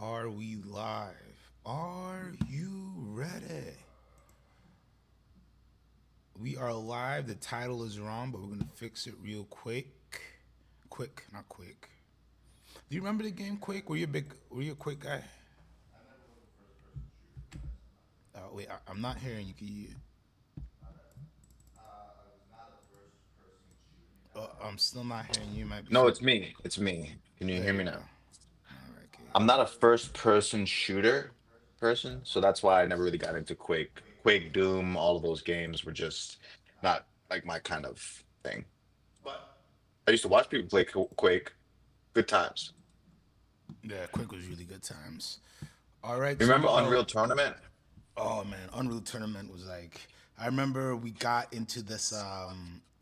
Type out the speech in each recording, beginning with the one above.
are we live? Are you ready? We are live. The title is wrong, but we're gonna fix it real quick. Quick, not quick. Do you remember the game Quick? Were you a Quick guy? Wait, I'm not hearing you. I'm still not hearing you. Might be No, some. it's me. It's me. Can you There hear you me go. now? All right, okay. I'm not a first person shooter person, so that's why I never really got into Quake. Quake, Doom, all of those games were just not like my kind of thing. But I used to watch people play Quake. Good times. Yeah, Quick was really good times. All right, so Remember yo, Unreal Tournament? oh man, Unreal Tournament was like I remember we got into this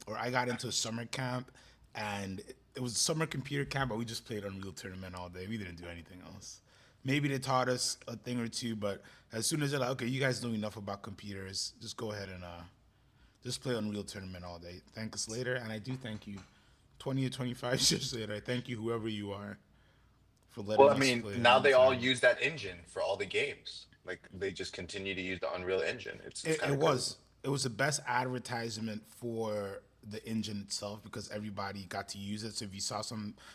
or I got into a summer camp and it was a summer computer camp, but we just played Unreal Tournament all day. We didn't do anything else. Maybe they taught us a thing or two, but as soon as they're like, okay, you guys know enough about computers, just go ahead and just play Unreal Tournament all day. Thank us later, and I do thank you. 20 or 25 years later, I thank you whoever you are for Well, letting I us mean, play now Unreal they all Tournament. use that engine for all the games. Like they just continue to use the Unreal Engine. It's It, kind it of crazy. was it was the best advertisement for the engine itself because everybody got to use it. So if you saw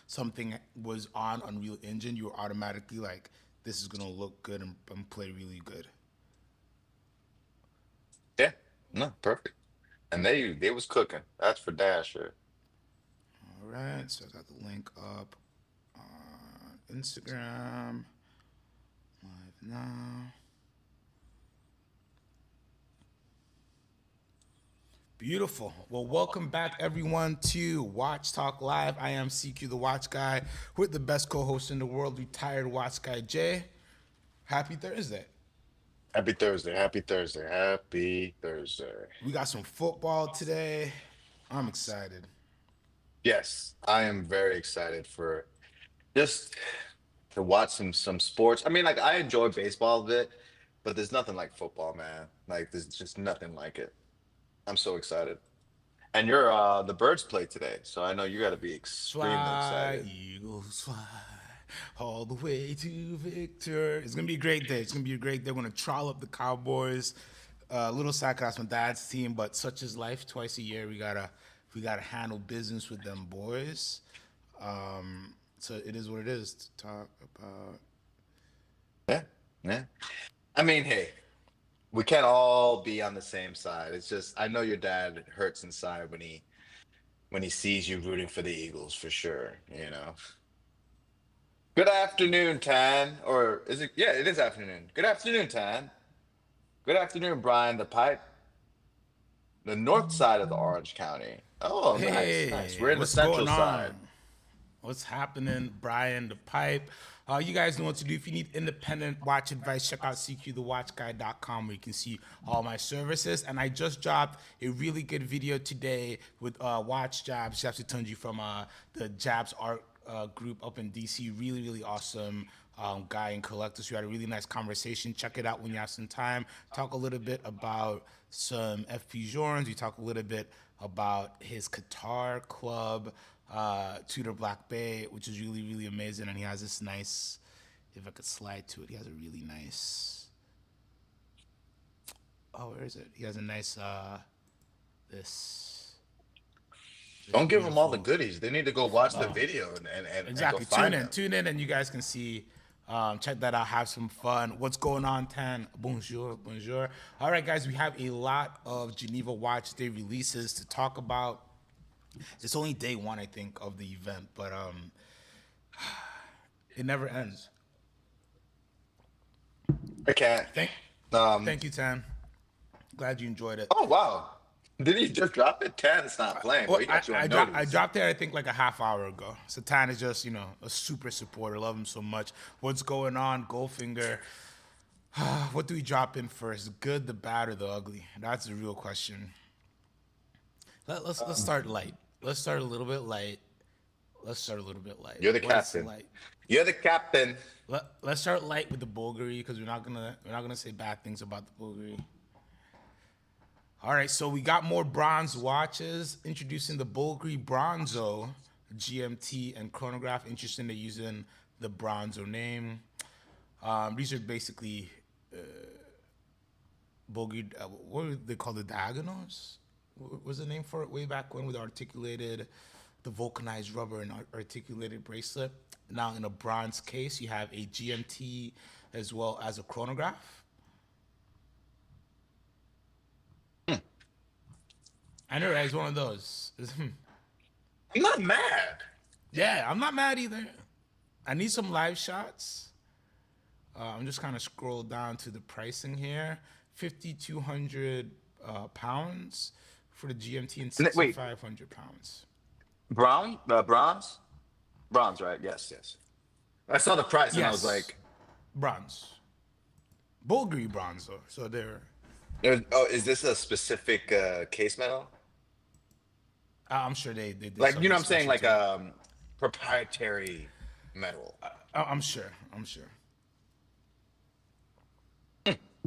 something was on Unreal Engine, you were automatically like, "This is gonna look good and play really good." Yeah, no, perfect. And they was cooking. That's for damn sure. All right, so I got the link up on Instagram live now. Beautiful. Well, welcome back everyone to Watch Talk Live. I am CQ the Watch Guy with the best co-host in the world, retired Watch Guy Jay. Happy Thursday. Happy Thursday. Happy Thursday. Happy Thursday. We got some football today. I'm excited. Yes, I am very excited for just to watch some sports. I mean, like I enjoy baseball a bit, but there's nothing like football, man. Like there's just nothing like it. I'm so excited. And you're the Birds play today, so I know you got to be extremely Fly, excited. Eagles, fly all the way to victor. It's gonna be a great day. It's gonna be a great day. We're gonna troll up the Cowboys. A little sad 'cause that's my dad's team, but such is life. Twice a year, we gotta handle business with them boys. So it is what it is to talk about. Yeah, yeah. I mean, hey, we can't all be on the same side. It's just I know your dad hurts inside when he sees you rooting for the Eagles for sure, you know. Good afternoon, Tan. Or is it? Yeah, it is afternoon. Good afternoon, Tan. Good afternoon, Brian the Pipe. The north side of the Orange County. Oh, nice, nice. Hey, We're in the what's central going on? side. What's happening, Brian the Pipe? You guys know what to do. If you need independent watch advice, check out cqthewatchguy.com where you can see all my services. And I just dropped a really good video today with Watch Jabs. Jabs Tunji from the Jabs Art group up in DC. Really, really awesome guy and collector. So we had a really nice conversation. Check it out when you have some time. Talk a little bit about some FP Journes. We talk a little bit about his Qatar club, Tudor Black Bay, which is really, really amazing. And he has this nice, if I could slide to it, he has a really nice, oh, where is it? He has a nice, this, this Don't give them all the beautiful, goodies. They need to go watch the video and go exactly. Tune find in, them. tune in, and you guys can see. Check that out. Have some fun. What's going on, Tan? Bonjour, bonjour. All right, guys. We have a lot of Geneva Watch Day releases to talk about. It's only day one, I think, of the event, but it never ends. I can't. Thank, Um. thank you, Tan. Glad you enjoyed it. Oh wow. Did he just drop it? Tan's not playing, but Well, he got you on I notice. dropped it, I think, like a half hour ago. So Tan is just, a super supporter. Love him so much. What's going on, Goldfinger? What do we drop in first? The good, the bad, or the ugly? That's the real question. Let's start light. Let's start a little bit light. Let's start a little bit light. You're the What's captain. light? You're the captain. Let's start light with the Bulgari because we're not gonna say bad things about the Bulgari. All right, so we got more bronze watches. Introducing the Bulgari Bronzo GMT and chronograph. Interesting they're using the Bronzo name. These are basically bogey. What were they called? The diagonals. What was the name for it way back when with articulated, the vulcanized rubber and articulated bracelet. Now in a bronze case, you have a GMT as well as a chronograph. I know, right? It's one of those. I'm not mad. Yeah, I'm not mad either. I need some live shots. I'm just kind of scroll down to the pricing here. 5,200 pounds for the GMT and Wait, 6,500 pounds. bronze, right? Yes, yes. I saw the price and I was Yes, like, bronze. Bulgari bronze though. So they're. oh, is this a specific case metal? I'm sure they did Like, you know something what I'm saying? special Like to it. proprietary metal. I'm sure. I'm sure.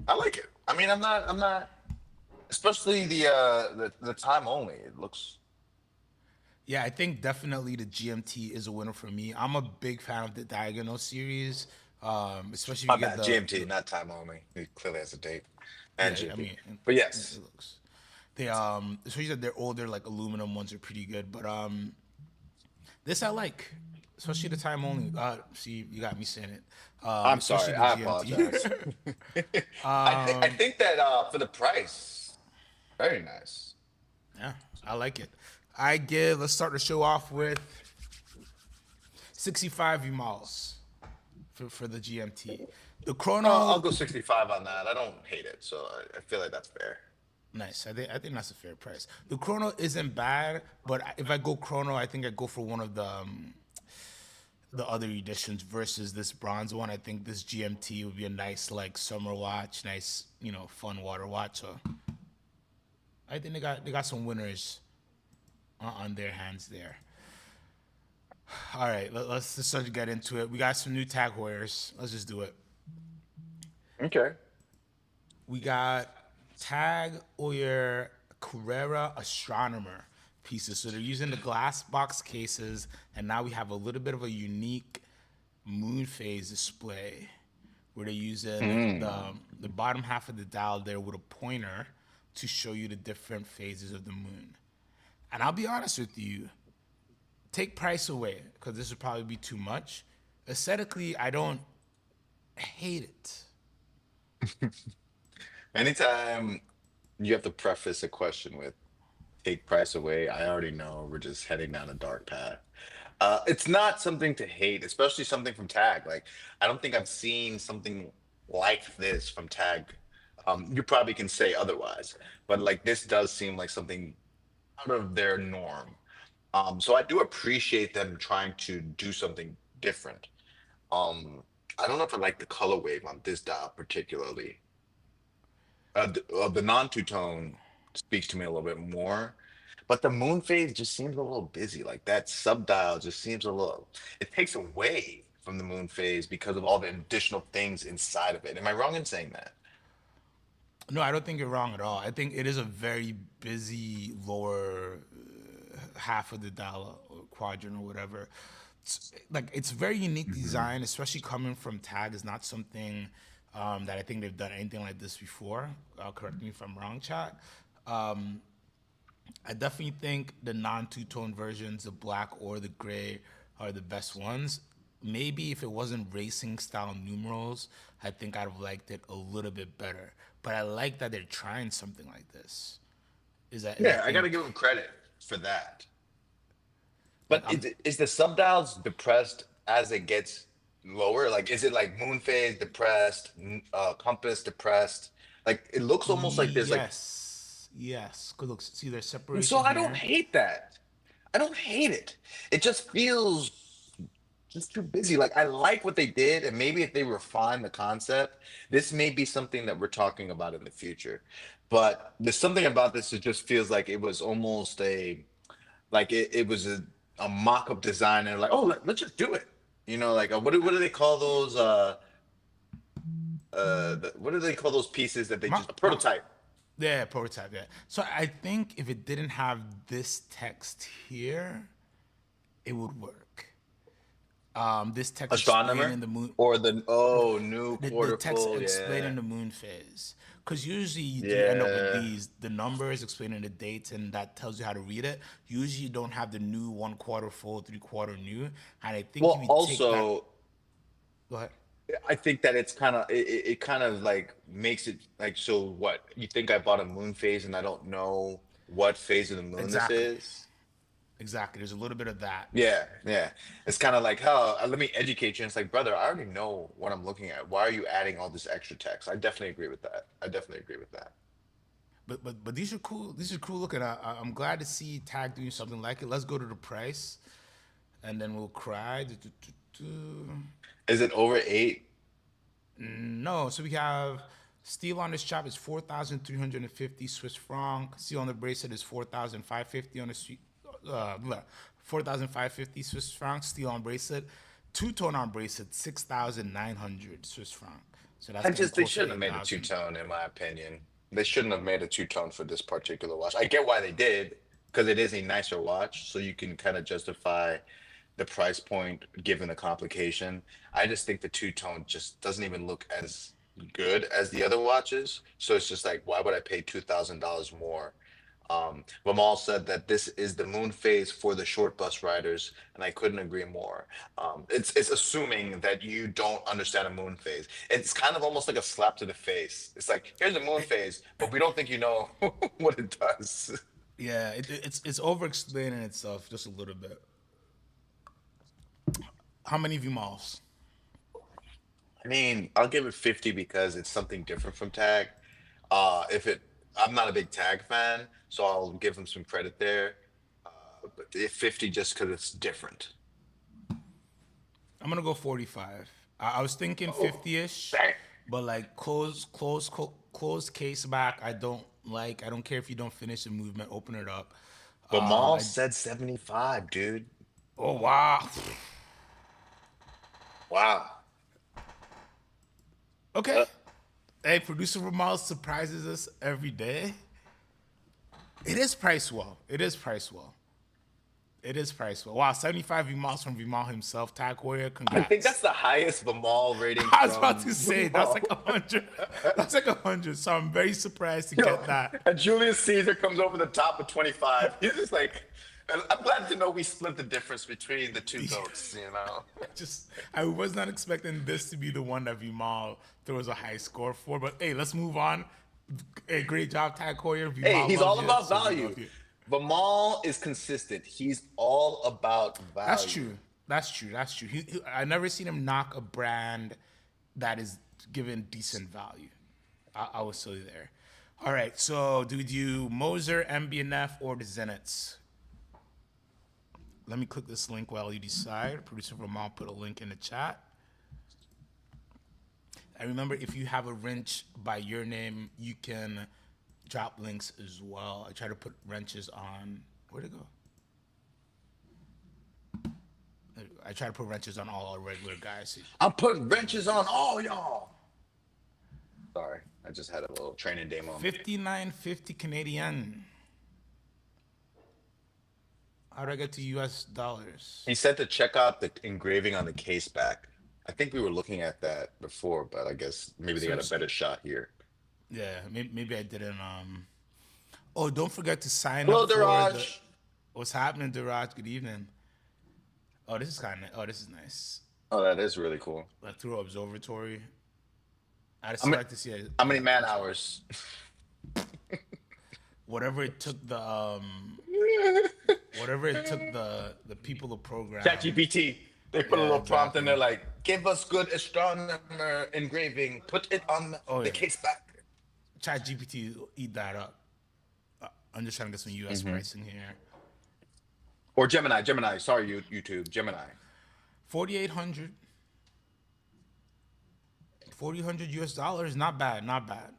I like it. I mean, I'm not, especially the time only. It looks. Yeah, I think definitely the GMT is a winner for me. I'm a big fan of the Diagonal series, especially My if you get bad, GMT, not time only. It clearly has a date. And yeah. I GP. mean, But it yes. looks they especially that they're older, like aluminum ones are pretty good. But this I like, especially the time only. See, you got me saying it. I'm Especially sorry. the I GMT. apologize. I think that for the price, very nice. Yeah, I like it. Let's start the show off with 65 miles for the GMT. The I'll Chrono, go 65 on that. I don't hate it, so I feel like that's fair. nice. I think that's a fair price. The Chrono isn't bad, but if I go Chrono, I think I go for one of the other editions versus this bronze one. I think this GMT would be a nice like summer watch, nice fun water watch. So I think they got some winners on their hands there. All right, let's just start to get into it. We got some new tag Hoyers. Let's just do it. Okay. We got Tag Heuer Carrera Astronomer pieces. So they're using the glass box cases, and now we have a little bit of a unique moon phase display where they're using the bottom half of the dial there with a pointer to show you the different phases of the moon. And I'll be honest with you, take price away because this would probably be too much. Aesthetically, I don't hate it. Anytime you have to preface a question with take price away, I already know we're just heading down a dark path. It's not something to hate, especially something from Tag. Like, I don't think I've seen something like this from Tag. You probably can say otherwise, but like this does seem like something out of their norm. So I do appreciate them trying to do something different. I don't know if I like the color wave on this dial particularly. The non-two tone speaks to me a little bit more, but the moon phase just seems a little busy. Like that sub dial just seems a little. It takes away from the moon phase because of all the additional things inside of it. Am I wrong in saying that? No, I don't think you're wrong at all. I think it is a very busy lower half of the dial quadrant or whatever. It's very unique Hmm. design, especially coming from Tag. Is not something that I think they've done anything like this before. Correct me if I'm wrong, chat. I definitely think the non-two tone versions, the black or the gray, are the best ones. Maybe if it wasn't racing style numerals, I think I'd have liked it a little bit better. But I like that they're trying something like this. Is I Yeah, I got to think give them credit for that. like But is the subdials depressed as it gets lower? Like, is it like moon phase depressed, compass depressed? Like, it looks almost like there's like. yes. Good looks. See, there's And so separation I don't here. hate that. I don't hate it. It just feels just too busy. Like I like what they did, and maybe if they refine the concept, this may be something that we're talking about in the future. But there's something about this that just feels like it was almost it was a mock-up design and like, oh, let's just do it. Like what do they call those what do they call those pieces that they My, just a my, prototype? yeah, prototype. Yeah. So I think if it didn't have this text here, it would work. This text explaining Astronomer the moon, or the new the quarter text full? Yeah, explaining the moon phase. Because usually you end up with yeah. these the numbers explaining the dates, and that tells you how to read it. Usually you don't have the new 1/4 full, 3/4 new, and I think if Well, you take that, also go ahead. I think that it's kind of it kind of like makes it like, so what? You think I bought a moon phase and I don't know what phase of the moon this Exactly, is? exactly. There's a little bit of that. Yeah, yeah. It's kind of like, hell, let me educate you. And it's like, brother, I already know what I'm looking at. Why are you adding all this extra text? I definitely agree with that. I definitely agree with that. But these are cool. These are cool looking. I'm glad to see Tag doing something like it. Let's go to the price, and then we'll cry. Is it over 8? No, so we have steel on this chop is 4,350 Swiss franc. Steel on the bracelet is 4,550 on the street. 4,550 Swiss franc. Steel on bracelet, two tone on bracelet 6,900 Swiss franc. So that's getting They close to shouldn't have eight made a two thousand. tone, in my opinion. They shouldn't have made a two tone for this particular watch. I get why they did, because it is a nicer watch, so you can kind of justify the price point given the complication. I just think the two tone just doesn't even look as good as the other watches. So it's just like, why would I pay $2,000 more? Vamal said that this is the moon phase for the short bus riders, and I couldn't agree more. It's assuming that you don't understand a moon phase. It's kind of almost like a slap to the face. It's like, here's a moon phase, but we don't think you know what it does. Yeah, it's over explaining itself just a little bit. How many of you malls? I mean, I'll give it 50 because it's something different from tag. If it, I'm not a big tag fan, so I'll give them some credit there. But 50 just because it's different. I'm gonna go 45. I was thinking 50-ish, Dang. but like closed case back. I don't like. I don't care if you don't finish the movement. Open it up. But Maul I said 75, dude. Oh wow. Wow. Okay. Uh, Hey, producer Ramal surprises us every day. It is priced well. It is priced well. It is priced well. Wow, 75 VMAs from Vimal himself. Tag Warrior, I think congrats. that's the highest Bamal rating I was about from to say that's like Bamal. 100. That's like 100. So I'm very surprised to Yo, get that. and Julius Caesar comes over the top of 25. He's just like, and I'm glad to know we split the difference between the two goats, you know? Just I was not expecting this to be the one that Vimal throws a high score for. But hey, let's move on. Hey, great job, Tag Warrior. Hey, Vimal he's loves all you, about so we value. love you. Bamal is consistent. He's all about That's value. true. That's true. That's true. I never seen him knock a brand that is given decent value. I was still there. All right. So do we do Moser, MBNF, or the Zenits? Let me click this link while you decide. Producer Ramal put a link in the chat. And remember, if you have a wrench by your name, you can drop links as well. I try to put wrenches on. Where'd it go? I try to put wrenches on all our regular guys. I'm putting wrenches on all y'all. Sorry, I just had a little training day moment. 59.50 Canadian. How do I get to US dollars? He said to check out the engraving on the case back. I think we were looking at that before, but I guess maybe they So got a it's, better shot here. yeah, maybe I didn't. Oh, don't forget to sign Hello, up for the. Daraj. What's happening, Duraj? Good evening. Oh, this is kind of. Oh, this is nice. Oh, that is really cool. Like through observatory. I just How many, like to see a, how many a man picture. hours? Whatever it took the people to program. ChatGPT. They put a Yeah, little prompt in there exactly. like, give us good astronomer engraving. Put it on Oh the yeah. case back. Chat GPT will eat that up. I'm just trying to get some US pricing here. Or Gemini. Sorry, YouTube. Gemini. 4,800. 4,800 US dollars. Not bad. Not bad.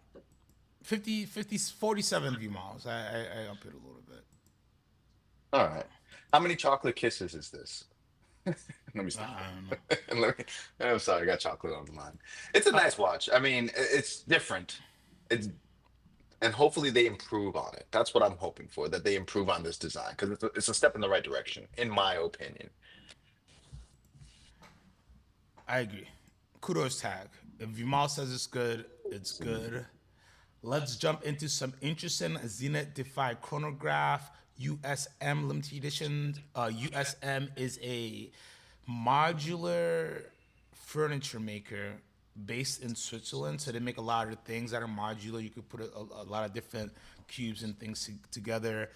47 view miles. I up it a little bit. All right. How many chocolate kisses is this? Let me stop. I don't know. I'm sorry, I got chocolate on the mind. It's a nice watch. I mean, it's different. It's and hopefully they improve on it. That's what I'm hoping for, that they improve on this design because it's a step in the right direction, in my opinion. I agree. Kudos tag. If Vimal says it's good, it's good. Let's jump into some interesting Zenith Defy chronograph USM limited edition. USM is a modular furniture maker based in Switzerland. So they make a lot of things that are modular. You could put a lot of different cubes and things together.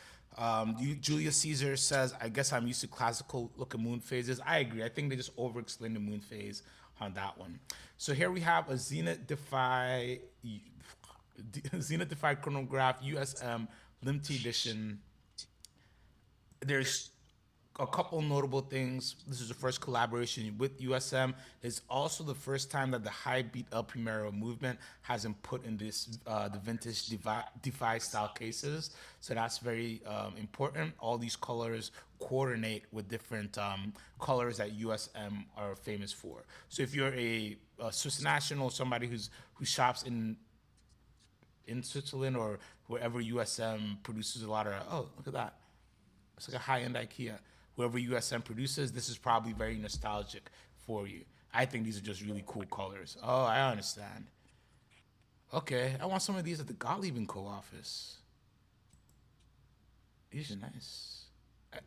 Julius Caesar says, I guess I'm used to classical looking moon phases. I agree. I think they just over explained the moon phase on that one. So here we have a Zenith Defy chronograph USM limited edition. There's a couple notable things. This is the first collaboration with USM. It's also the first time that the high beat El Primero movement has been put in this the vintage Defy style cases. So that's very important. All these colors coordinate with different colors that USM are famous for. So if you're a Swiss national, somebody who shops in Switzerland or wherever USM produces a lot of, oh, look at that. It's like a high-end IKEA. Whoever USM produces, this is probably very nostalgic for you. I think these are just really cool colors. Oh, I understand. Okay, I want some of these at the Gottlieb & Co. office. These are nice.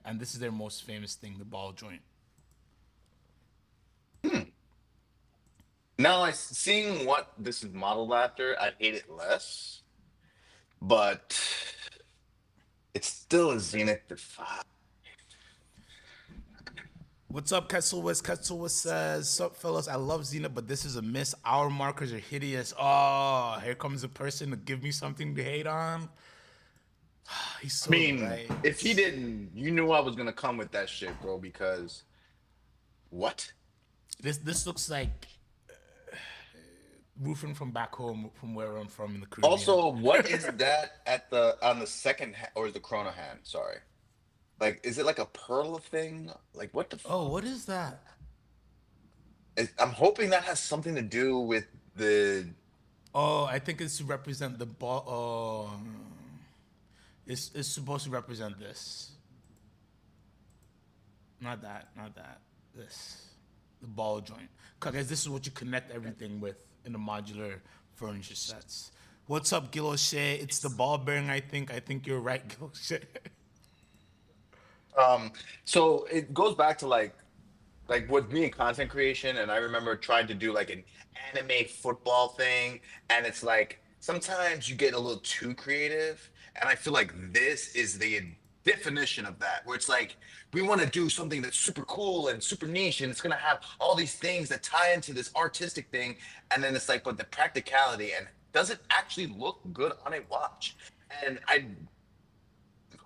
And this is their most famous thing, the ball joint. Now, seeing what this is modeled after, I hate it less, but it's still a Zenith Defy. What's up, Ketzelwitz? Ketzelwitz says, sup, fellas, I love Zenith, but this is a miss. Our markers are hideous. Oh, here comes a person to give me something to hate on. He's so right. If he didn't, you knew I was going to come with that shit, bro, because what? This looks like roofing from back home, from where I'm from in the Caribbean. Also, what is that on the second or the chrono hand? Sorry, like, is it like a pearl thing? Like, what the? Oh, what is that? I'm hoping that has something to do with the. Oh, I think it's to represent the ball. Oh, it's supposed to represent this. Not that. This, the ball joint. Because this is what you connect everything with in the modular furniture sets. What's up, Gil O'Shea? It's the ball bearing, I think. I think you're right, Gil O'Shea. So it goes back to like with me in content creation, and I remember trying to do like an anime football thing, and it's like sometimes you get a little too creative, and I feel like this is the definition of that, where it's like we want to do something that's super cool and super niche, and it's gonna have all these things that tie into this artistic thing, and then it's like, but the practicality, and does it actually look good on a watch? And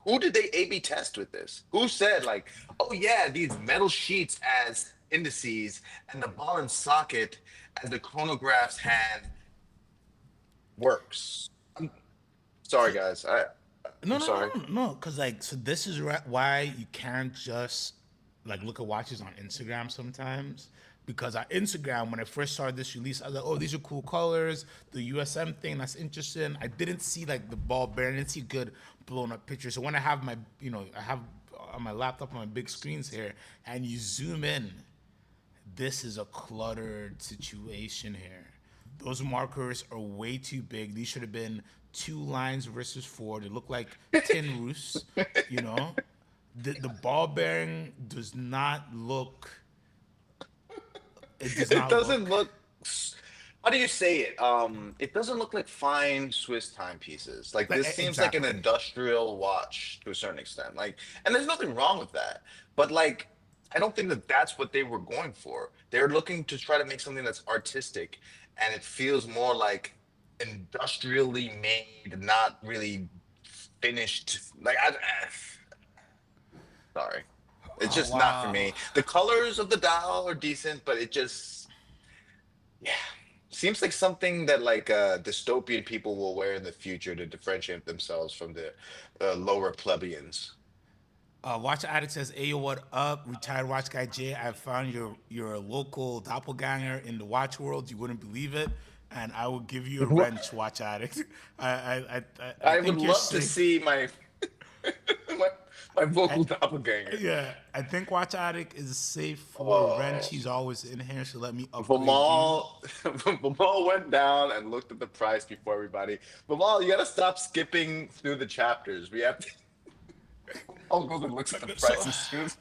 who did they A/B test with this? Who said like, oh yeah, these metal sheets as indices and the ball and socket as the chronograph's hand works? Sorry, guys. I'm sorry. No, because like, so this is why you can't just like look at watches on Instagram sometimes. Because on Instagram, when I first started this release, I was like, oh, these are cool colors. The USM thing, that's interesting. I didn't see like the ball bearing. I didn't see good blown up pictures. So when I have my, I have on my laptop on my big screens here, and you zoom in, this is a cluttered situation here. Those markers are way too big. These should have been 2 lines versus 4. They look like tin roofs, The ball bearing does not look. It doesn't look. How do you say it? It doesn't look like fine Swiss timepieces. Like, this seems like an industrial watch to a certain extent. Like, and there's nothing wrong with that. But like, I don't think that that's what they were going for. They're looking to try to make something that's artistic, and it feels more like industrially made, not really finished. Like, sorry. It's just not for me. The colors of the dial are decent, but it just, seems like something that like dystopian people will wear in the future to differentiate themselves from the lower plebeians. Watch Addict says, "Ayo, what up? Retired watch guy Jay. I found your local doppelganger in the watch world. You wouldn't believe it, and I will give you a wrench, Watch Addict. I would love to see my My vocal doppelganger. Yeah, I think Watch Addict is safe for Wrench. Oh, He's always in here, so let me upgrade you. Vimal, Vimal went down and looked at the price before everybody. Vimal, you gotta stop skipping through the chapters. We have to. Vimal goes and looks at the So price as soon as.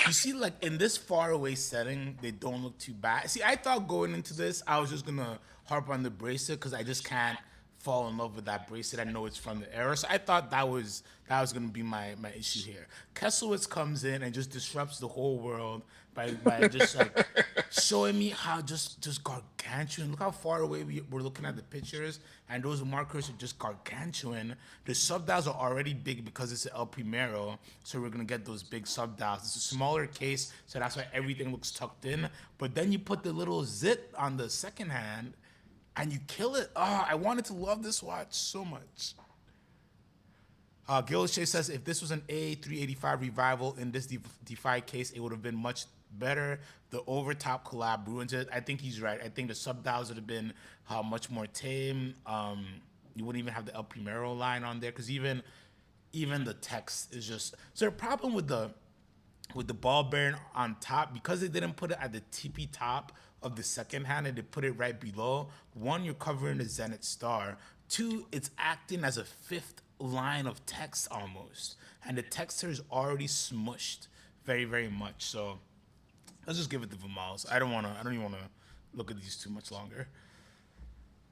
you see, like in this far away setting, they don't look too bad. See, I thought going into this, I was just gonna harp on the bracelet because I just can't fall in love with that bracelet. I know it's from the era, so I thought that was gonna be my issue here. Kesselowitz comes in and just disrupts the whole world by just like showing me how just gargantuan. Look how far away we're looking at the pictures, and those markers are just gargantuan. The subdials are already big because it's an El Primero, so we're gonna get those big subdials. It's a smaller case, so that's why everything looks tucked in. But then you put the little zit on the second hand, and you kill it. Oh, I wanted to love this watch so much. Gil Shea says if this was an A385 revival in this Defy case, it would have been much better. The overtop collab ruins it. I think he's right. I think the subdials would have been much more tame. You wouldn't even have the El Primero line on there because even the text is just. So the problem with the ball bearing on top, because they didn't put it at the tippy top of the second hand and they put it right below, one, you're covering the Zenith Star. Two, it's acting as a fifth line of text almost. And the text here is already smushed very, very much. So let's just give it to Vimals. I don't even wanna look at these too much longer.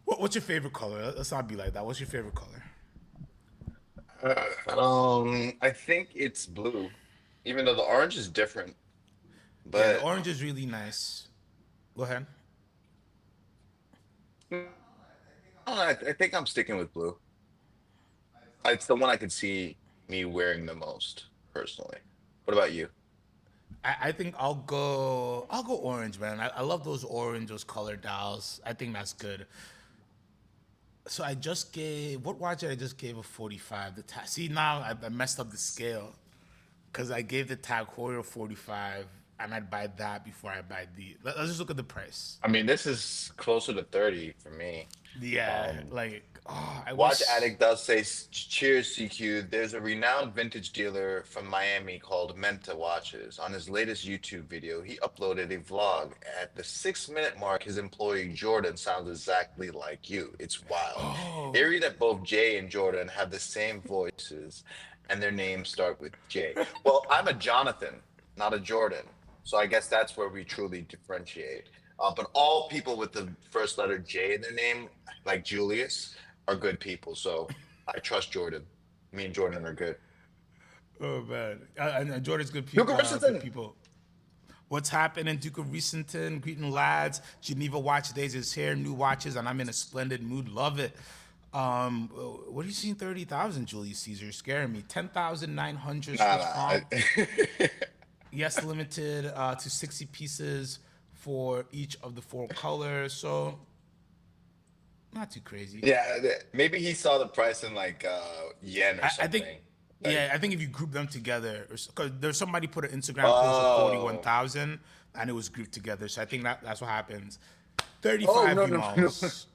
What's your favorite color? Let's not be like that. What's your favorite color? I think it's blue, even though the orange is different. Yeah, the But orange is really nice. Go ahead. I think I'm sticking with blue. It's the one I could see me wearing the most personally. What about you? I think I'll go orange, man. I love those orange, those color dials. I think that's good. So I just gave what watch did I just gave a 45? See now I messed up the scale because I gave the Tag Heuer 45 and I'd buy that before I buy the. Let's just look at the price. I mean, this is closer to 30 for me. Yeah, like I Watch wish. Addict does say, cheers, CQ. There's a renowned vintage dealer from Miami called Menta Watches. On his latest YouTube video, he uploaded a vlog. At the 6 minute mark, his employee Jordan sounds exactly like you. It's wild. Oh, Eerie that both Jay and Jordan have the same voices and their names start with J. Well, I'm a Jonathan, not a Jordan. So I guess that's where we truly differentiate. But all people with the first letter J in their name, like Julius, are good people. So I trust Jordan. Me and Jordan are good. oh man, and Jordan's good Hugo people. Good Richardson. people. What's happening, Duke of Recenton? Greeting lads. Geneva Watch Days is here. New watches, and I'm in a splendid mood. Love it. What are you seeing? 30,000, Julius Caesar, scaring me. 10,900 Nah, Swiss nah. franc. Yes, limited to 60 pieces for each of the four colors. So not too crazy. Yeah, maybe he saw the price in like yen or I think, something. Like, yeah, I think if you group them together, because there's somebody put an Instagram post of oh, 41,000 and it was grouped together. So I think that's what happens. oh 35 no V no no malls.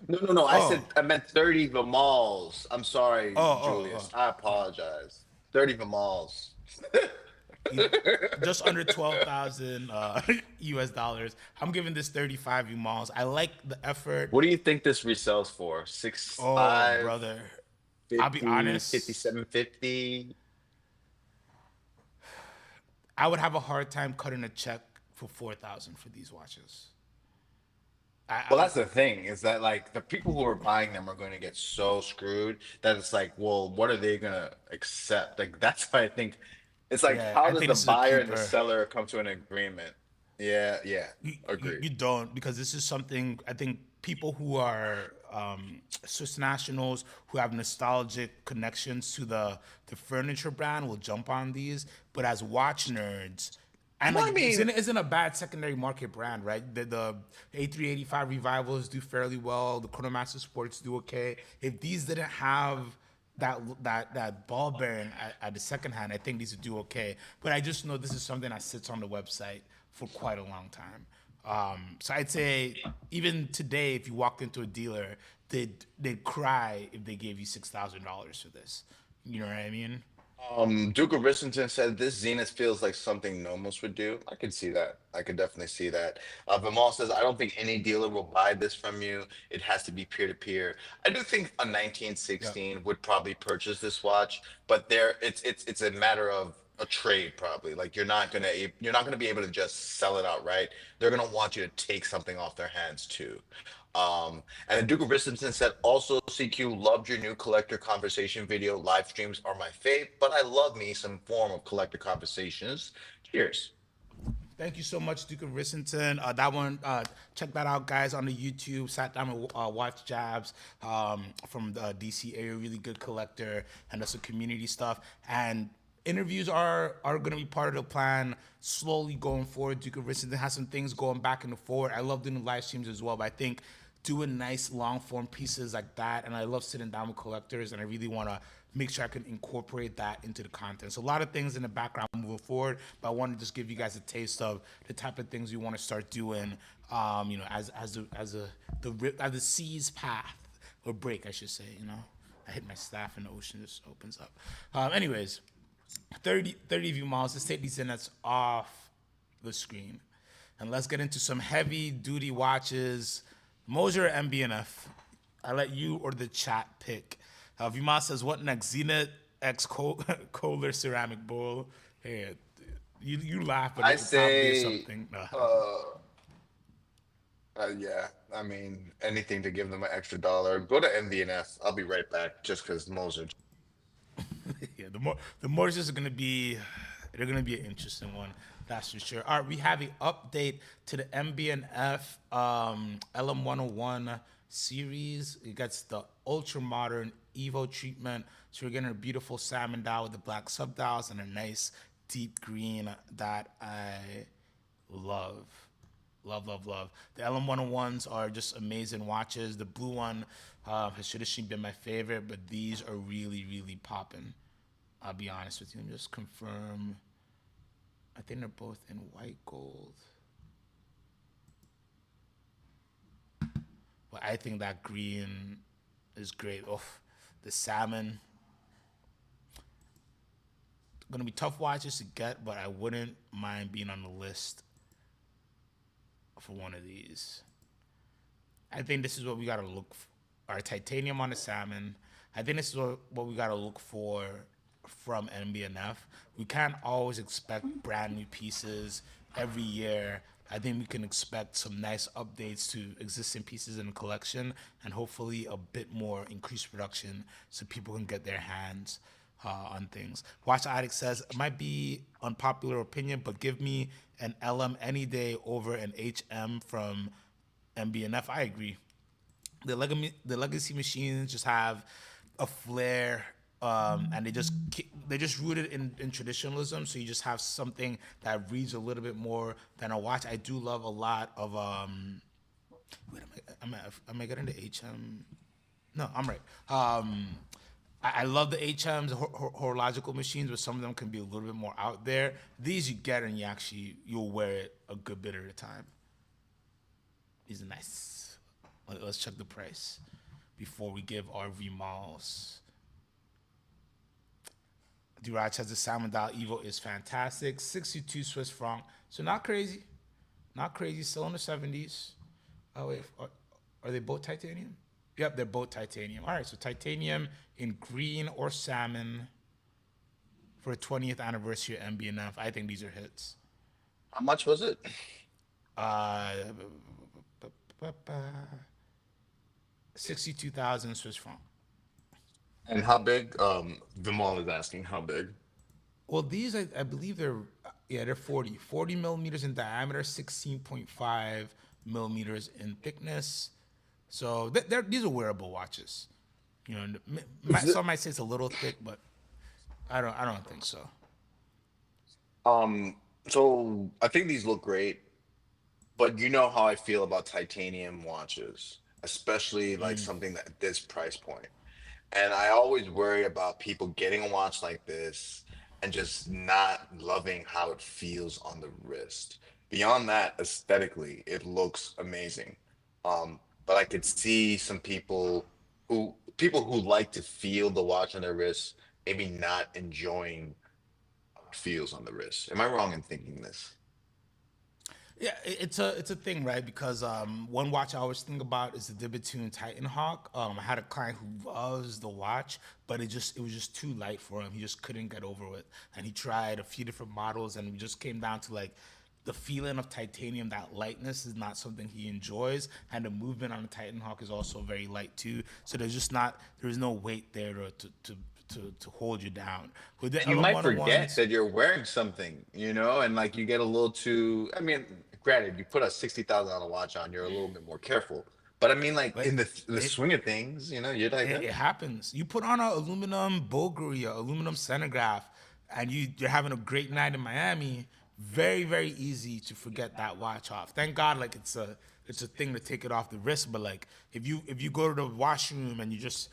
no no no! Oh, I meant 30 Vimals. I'm sorry, oh. Julius. I apologize. 30 Vimals. Just under 12,000 US dollars. I'm giving this 35 V malls. I like the effort. What do you think this resells for? Six Oh, five brother. I'll be 50, honest. 5750. I would have a hard time cutting a check for 4,000 for these watches. Well, that's the thing is that like the people who are buying them are going to get so screwed that it's like, well, what are they going to accept? Like that's why I think it's like, Yeah, how I does think the this is a buyer and the keeper. seller come to an agreement? Yeah, yeah, You agreed. don't, because this is something I think people who are Swiss nationals who have nostalgic connections to the furniture brand will jump on these. But as watch nerds, and Well, I like mean, isn't a bad secondary market brand, right? The A385 revivals do fairly well. The Chronomaster Sports do okay. If these didn't have that ball bearing at the second hand, I think these would do okay. But I just know this is something that sits on the website for quite a long time. So I'd say even today, if you walked into a dealer, they'd cry if they gave you $6,000 for this. You know what I mean? Duke of Rissington said this Zenith feels like something Nomos would do. I could see that. I could definitely see that. Vimal says, I don't think any dealer will buy this from you. It has to be peer to peer. I do think a Yeah. 1916 would probably purchase this watch, but there it's a matter of a trade probably. Like you're not gonna be able to just sell it outright. They're gonna want you to take something off their hands too. And then Duke of Risington said, also, CQ, loved your new collector conversation video. Live streams are my fave, but I love me some form of collector conversations. Cheers. Thank you so much, Duke of Rissington. That one, check that out, guys, on the YouTube. Sat down and watched Jabs from the DC area, really good collector, and that's some community stuff. And interviews are going to be part of the plan slowly going forward. Duke of Rissington has some things going back and forward. I love doing live streams as well, but I think doing nice long form pieces like that, and I love sitting down with collectors, and I really want to make sure I can incorporate that into the content. So a lot of things in the background moving forward, but I want to just give you guys a taste of the type of things we want to start doing. As the seas path or break, I should say. I hit my staff and the ocean just opens up. Anyways, 30 view miles. Let's take these in that's off the screen. And let's get into some heavy duty watches. Moser or MBNF? I let you or the chat pick. Vima says, what next? Zenith X Kohler ceramic bowl. Hey, you laugh, but I it probably is say, something. yeah, I mean, anything to give them an extra dollar. Go to MVNF. I'll be right back just because Moser. Yeah, the more is gonna be, they're gonna be an interesting one. That's for sure. All right, we have an update to the MBNF LM101 series. It gets the ultra modern Evo treatment. So we're getting a beautiful salmon dial with the black subdials and a nice deep green that I love. Love, love, love. The LM101s are just amazing watches. The blue one has traditionally been my favorite, but these are really, really popping. I'll be honest with you. Let me just confirm. I think they're both in white gold. But I think that green is great. Oh, the salmon. Gonna be tough watches to get, but I wouldn't mind being on the list for one of these. I think this is what we gotta look for. Our titanium on the salmon. I think this is what we gotta look for from NBNF. We can't always expect brand new pieces every year. I think we can expect some nice updates to existing pieces in the collection and hopefully a bit more increased production so people can get their hands on things. Watch Addict says, it might be unpopular opinion, but give me an LM any day over an HM from MBNF. I agree. The legacy machines just have a flair, and they just rooted in traditionalism. So you just have something that reads a little bit more than a watch. I do love a lot of Wait, am I getting the HM? No, I'm right. I love the HMs, horological machines, but some of them can be a little bit more out there. These you get and you'll wear it a good bit of the time. These are nice. Let's check the price before we give our remals. Durach has the Salmon Dial Evo is fantastic. 62 Swiss franc. So not crazy. Not crazy. Still in the 70s. Oh, wait. Are they both titanium? Yep, they're both titanium. All right, so titanium in green or salmon for the 20th anniversary of MBNF. I think these are hits. How much was it? Uh, 62,000 Swiss franc. And how big? Vimal is asking how big. Well, these I believe they're 40 millimeters in diameter, 16.5 millimeters in thickness. So these are wearable watches. Some might say it's a little thick, but I don't think so. So I think these look great, but you know how I feel about titanium watches, especially like something at this price point. And I always worry about people getting a watch like this and just not loving how it feels on the wrist. Beyond that, aesthetically, it looks amazing. But I could see some people who like to feel the watch on their wrist maybe not enjoying how it feels on the wrist. Am I wrong in thinking this? Yeah, it's a thing, right? Because one watch I always think about is the Bethune Titan Hawk. I had a client who loves the watch, but it was just too light for him. He just couldn't get over it, and he tried a few different models, and we just came down to like the feeling of titanium. That lightness is not something he enjoys, and the movement on the Titan Hawk is also very light too. So there's no weight there to hold you down. With the And you might forget LM101s, that you're wearing something, and like you get a little too. I mean, granted, you put a $60,000 watch on, you're a little bit more careful. But I mean, like like in the it, swing of things, you're like, it happens. You put on an aluminum Bvlgari, or aluminum Senograph, and you're having a great night in Miami. Very, very easy to forget that watch off. Thank God, like it's a thing to take it off the wrist. But like if you go to the washroom and you just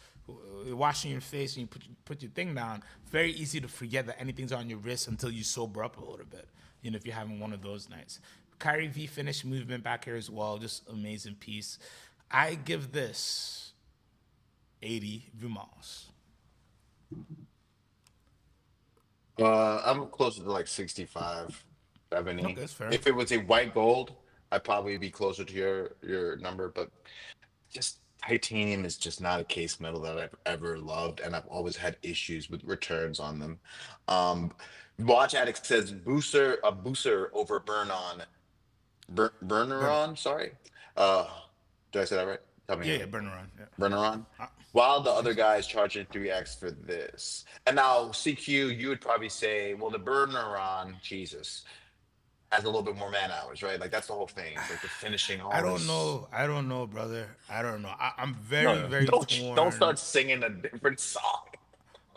washing your face and you put your thing down, very easy to forget that anything's on your wrist until you sober up a little bit. If you're having one of those nights. Kyrie V finished movement back here as well, just amazing piece. I give this 80 Vumals. I'm closer to like 65, Okay, 70. that's fair. If it was a white gold, I'd probably be closer to your number, but just titanium is just not a case metal that I've ever loved, and I've always had issues with returns on them. Um, Watch Addict says booster over burner Burner. on, sorry. Uh, did I say that right? Tell me. Yeah, yeah, burner on. Yeah. Burner on. Uh, While the other guy is charging 3x for this. And now CQ, you would probably say, well, the burner on, Jesus, has a little bit more man hours, right? Like that's the whole thing. It's like the finishing I all don't this. know. I don't know, brother. I don't know. I'm No, very, no, very don't torn. start singing a different song.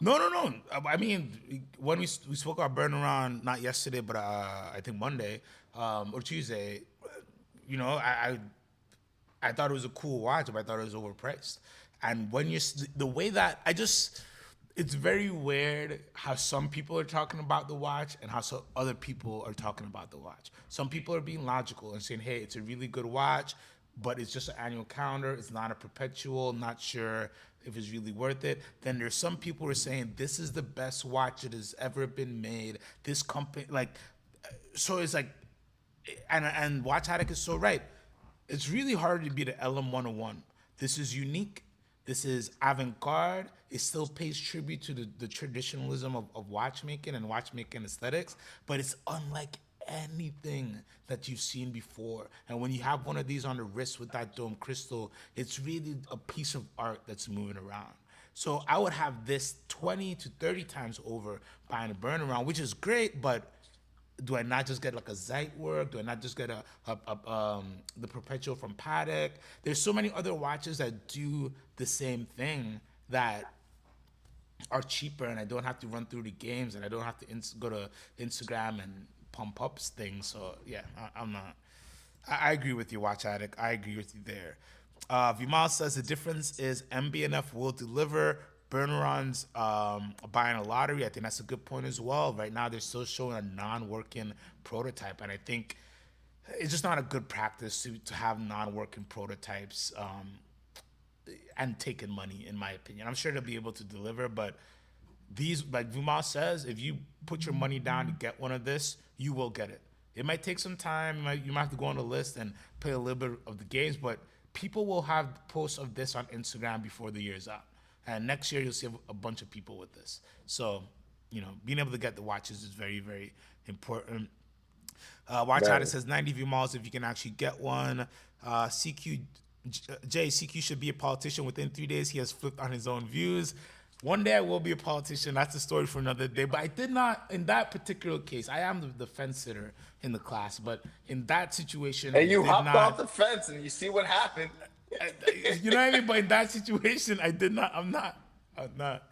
No, no, no. I mean, when we spoke about burner on, not yesterday, but I think Monday or Tuesday. I thought it was a cool watch, but I thought it was overpriced. And when the way that it's very weird how some people are talking about the watch and how some other people are talking about the watch. Some people are being logical and saying, "Hey, it's a really good watch, but it's just an annual calendar. It's not a perpetual. Not sure if it's really worth it." Then there's some people who are saying, "This is the best watch that has ever been made. This company, like," so it's like, and Watch Addict is so right. It's really hard to beat the LM101. This is unique. This is avant-garde. It still pays tribute to the traditionalism of watchmaking and watchmaking aesthetics, but it's unlike anything that you've seen before. And when you have one of these on the wrist with that dome crystal, it's really a piece of art that's moving around. So I would have this 20 to 30 times over buying a burn around, which is great, but do I not just get like a Zeit work? Do I not just get the perpetual from Patek? There's so many other watches that do the same thing that are cheaper, and I don't have to run through the games, and I don't have to go to Instagram and pump up things. So yeah, I'm not. I agree with you, Watch Addict. I agree with you there. Vimal says the difference is MBNF will deliver. Burneron's buying a lottery. I think that's a good point as well. Right now, they're still showing a non-working prototype, and I think it's just not a good practice to have non-working prototypes and taking money, in my opinion. I'm sure they'll be able to deliver, but these, like Vuma says, if you put your money down to get one of this, you will get it. It might take some time. You might have to go on the list and play a little bit of the games, but people will have posts of this on Instagram before the year's out. And next year, you'll see a bunch of people with this. So, being able to get the watches is very, very important. Watch out, it Right. says 90 view malls if you can actually get one. CQ should be a politician within 3 days. He has flipped on his own views. One day I will be a politician. That's a story for another day. But I did not, in that particular case, I am the fence sitter in the class. But in that situation, I And you did hopped off not. the fence and you see what happened. You know what I mean? But in that situation, I did not. I'm not. I'm not.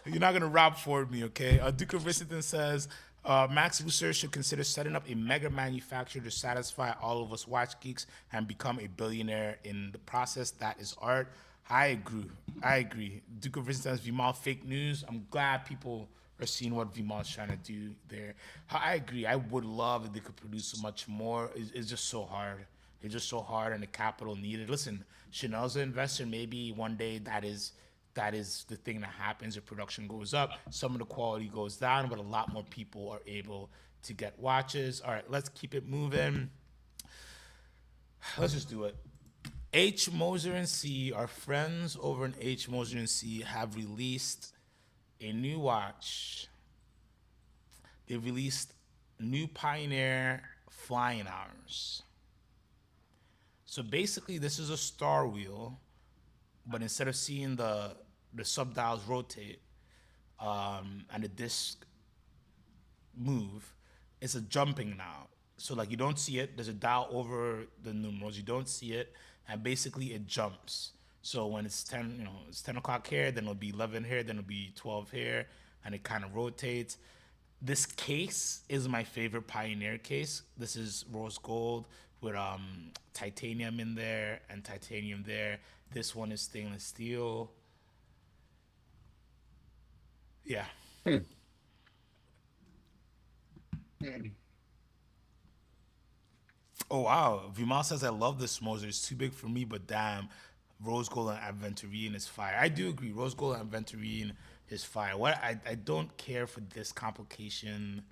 You're not gonna rob for me, okay? Duke of Richardson says Max Lucer should consider setting up a mega manufacturer to satisfy all of us watch geeks and become a billionaire in the process. That is art. I agree. I agree. Duke of Richardson says Vimal fake news. I'm glad people are seeing what Vimal's trying to do there. I agree. I would love if they could produce so much more. It's just so hard. It's just so hard, and the capital needed. Listen, Chanel's an investor. Maybe one day that is the thing that happens. The production goes up, some of the quality goes down, but a lot more people are able to get watches. All right, let's keep it moving. Let's just do it. H. Moser and C, our friends over in H. Moser and C, have released a new watch. They released new Pioneer flying hours. So basically, this is a star wheel, but instead of seeing the subdials rotate and the disc move, it's a jumping now. So like you don't see it. There's a dial over the numerals. You don't see it, and basically it jumps. So when it's 10, it's 10 o'clock here, then it'll be 11 here, then it'll be 12 here, and it kind of rotates. This case is my favorite Pioneer case. This is rose gold with titanium in there and titanium there. This one is stainless steel. Yeah. Oh wow, Vimal says I love this Moser. It's too big for me, but damn, rose gold and aventurine is fire. I do agree, rose gold and aventurine is fire. What I don't care for this complication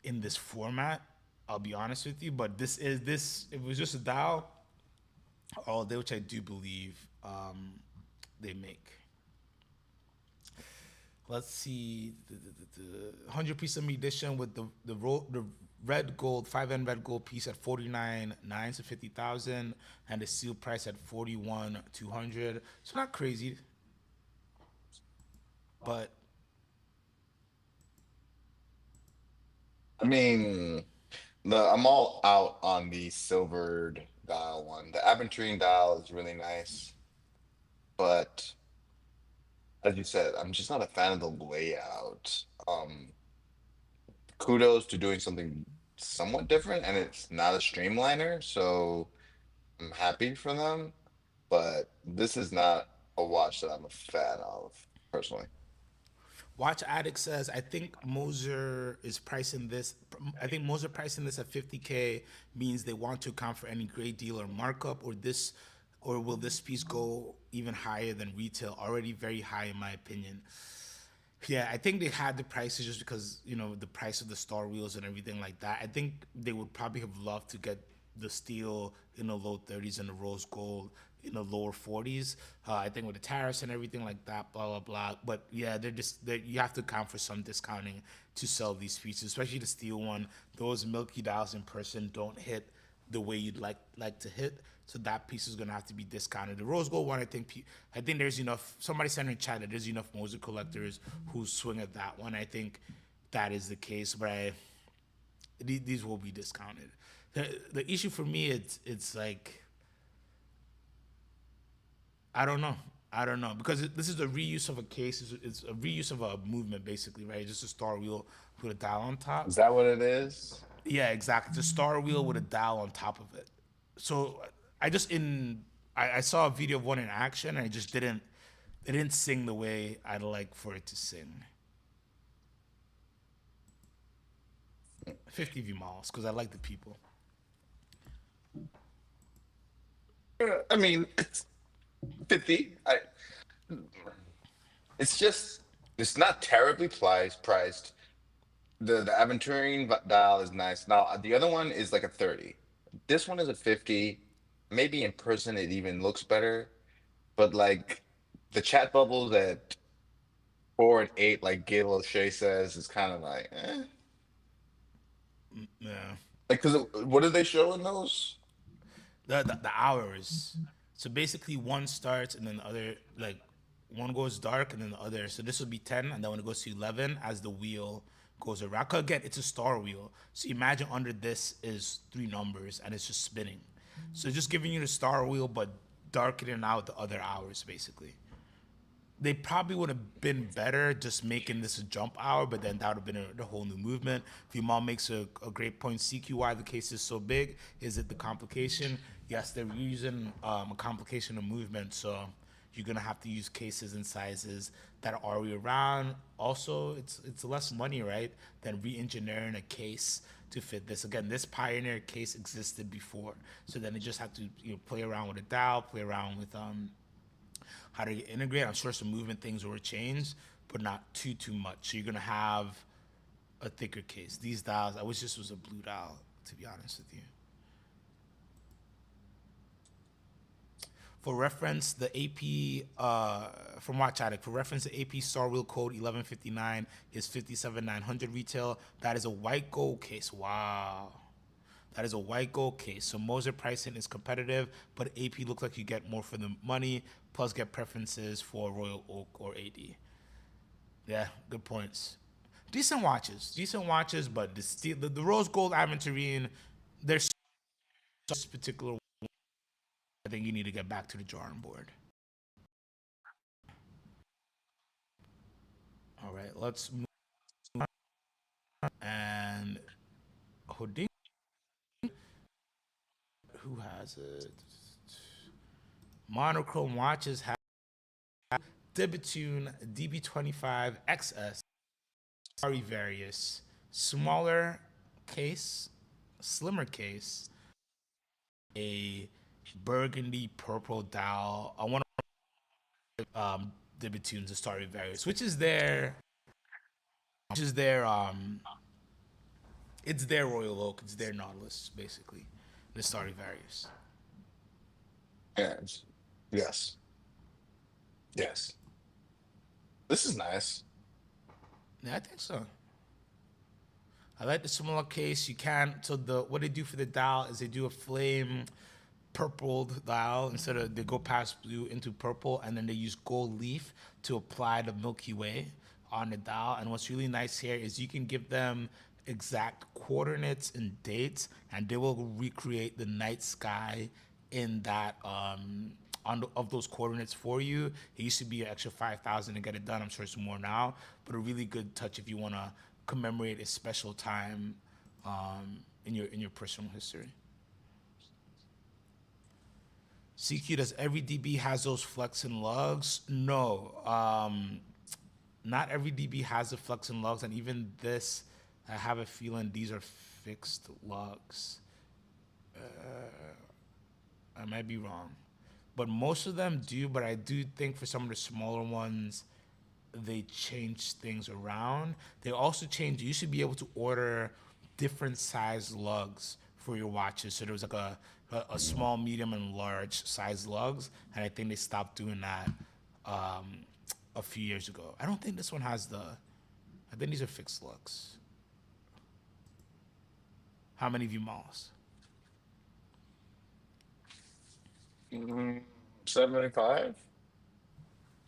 in this format. I'll be honest with you, but this. If it was just a dial all day, which I do believe they make. Let's see the 100-piece edition with the red gold 5N red gold piece at 49.9 to 50,000, and the seal price at 41,200. So not crazy, but I mean, I'm all out on the silvered dial one. The aventurine dial is really nice, but as you said, I'm just not a fan of the layout. Kudos to doing something somewhat different, and it's not a streamliner, so I'm happy for them. But this is not a watch that I'm a fan of personally. Watch Addict says, I think Moser is pricing this. I think Moser pricing this at 50K means they want to account for any great deal or markup, or will this piece go even higher than retail? Already very high in my opinion. Yeah, I think they had the prices just because the price of the star wheels and everything like that. I think they would probably have loved to get the steel in the low 30s and the rose gold in the lower 40s. I think with the tariffs and everything like that, blah blah blah. But yeah, you have to account for some discounting to sell these pieces, especially the steel one. Those milky dials in person don't hit the way you'd like to hit. So that piece is gonna have to be discounted. The rose gold one, I think there's enough. Somebody said in chat that there's enough Moser collectors who swing at that one. I think that is the case, but these will be discounted. The issue for me, it's like I don't know because this is a reuse of a case. It's a reuse of a movement basically, right? Just a star wheel with a dial on top. Is that what it is? Yeah, exactly. It's a star wheel with a dial on top of it. So I saw a video of one in action, and it didn't sing the way I'd like for it to sing. 50 V miles because I like the people. I mean, it's 50. It's not terribly priced. The aventurine dial is nice. Now the other one is like a 30. This one is a 50. Maybe in person it even looks better, but like the chat bubbles at 4 and 8, like Gail O'Shea says, is kind of like, eh. Yeah. Like, cause what did they show in those? The hours. So basically, one starts and then the other, like, one goes dark and then the other. So this would be 10, and then when it goes to 11, as the wheel goes around. 'Cause again, it's a star wheel. So imagine under this is 3 numbers and it's just spinning. So just giving you the star wheel, but darkening out the other hours, basically. They probably would have been better just making this a jump hour, but then that would have been a whole new movement. Vimal makes a great point. CQY, the case is so big. Is it the complication? Yes, they're using a complication of movement, so you're gonna have to use cases and sizes that are already around. Also, it's less money, right, than re-engineering a case to fit this. Again, this Pioneer case existed before, so then they just have to play around with a dial, play around with how to integrate. I'm sure some movement things were changed, but not too much. So you're gonna have a thicker case. These dials, I wish this was a blue dial, to be honest with you. For reference, the AP from Watch Addict, for reference, the AP Star Wheel code 1159 is 57,900 retail. That is a white gold case. Wow. That is a white gold case. So Moser pricing is competitive, but AP looks like you get more for the money, plus get preferences for Royal Oak or AD. Yeah, good points. Decent watches, but the rose gold aventurine, there's this particular one, I think you need to get back to the drawing board. All right, let's move on. And Houdini, who has it? Monochrome watches have Bethune DB25 XS, Stradivarius, smaller case, slimmer case, a burgundy purple dial. I want to the Bethune's the Stradivarius, which is their it's their Royal Oak, it's their Nautilus, basically, the Stradivarius. Yes. Yes. Yes. This is nice. Yeah, I think so. I like the similar case. You can, so what they do for the dial is they do a flame purpled dial instead of, they go past blue into purple, and then they use gold leaf to apply the Milky Way on the dial. And what's really nice here is you can give them exact coordinates and dates, and they will recreate the night sky in that of those coordinates for you. It used to be an extra 5,000 to get it done. I'm sure it's more now, but a really good touch if you want to commemorate a special time in your personal history. CQ, does every DB has those flex and lugs? No, not every DB has the flex and lugs, and even this, I have a feeling these are fixed lugs. I might be wrong, but most of them do. But I do think for some of the smaller ones, they change things around. They also changed. You should be able to order different size lugs for your watches. So there was like a small, medium, and large size lugs, and I think they stopped doing that a few years ago. I don't think this one has I think these are fixed lugs. How many of you malls? 75.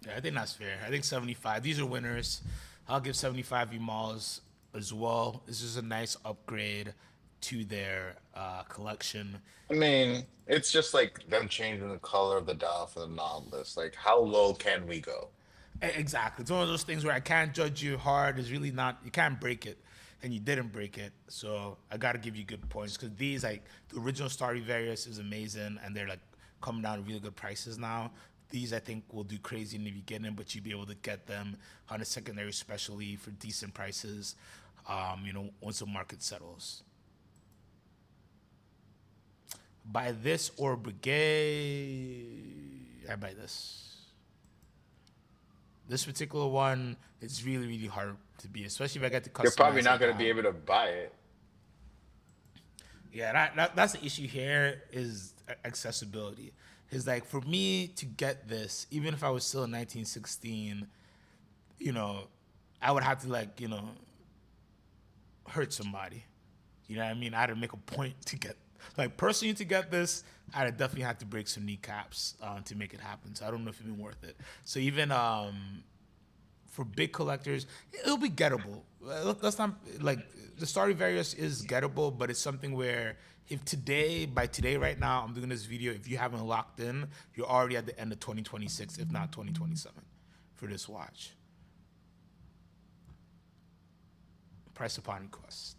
Yeah, I think that's fair. I think 75. These are winners. I'll give 75 Umals as well. This is a nice upgrade to their collection. I mean, it's just like them changing the color of the dial for the Nautilus. Like, how low can we go? Exactly. It's one of those things where I can't judge you hard. It's really not, you can't break it. And you didn't break it. So I got to give you good points. Because these, like, the original Stradivarius is amazing. And they're, like, coming down to really good prices now. These, I think, will do crazy in the beginning, but you'll be able to get them on a secondary, especially for decent prices, once the market settles. Buy this or Brigade. I buy this. This particular one, it's really, really hard to beat, especially if I get to customize. You're probably not it going to down. be able to buy it. Yeah, that's the issue here, is accessibility. Is like, for me to get this, even if I was still in 1916, I would have to hurt somebody. You know what I mean? I had to make a point to get, personally to get this, I'd definitely have to break some kneecaps to make it happen. So I don't know if it's been worth it. So even for big collectors, it'll be gettable. Let's not, the Stradivarius is gettable, but it's something where by today right now, I'm doing this video, if you haven't locked in, you're already at the end of 2026, if not 2027 for this watch. Price upon request.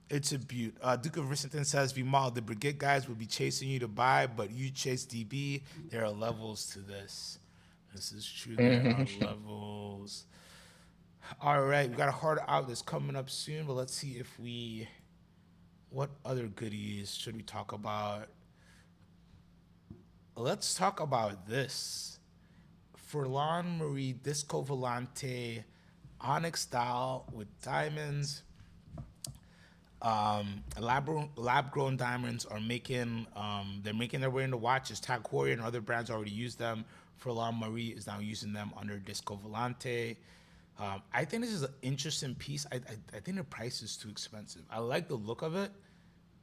It's a beaut. Duke of Rissington says, Vimal, the Brigade guys will be chasing you to buy, but you chase DB. There are levels to this. This is true. There are levels. All right, we got a hard out that's coming up soon, but let's see what other goodies should we talk about? let's talk about this. Furlan Marie Disco Volante Onyx style with diamonds. Lab grown diamonds are making they're making their way into watches. Tag Heuer and other brands already use them. Furlan Marie is now using them under Disco Volante. I think this is an interesting piece. I think the price is too expensive. I like the look of it.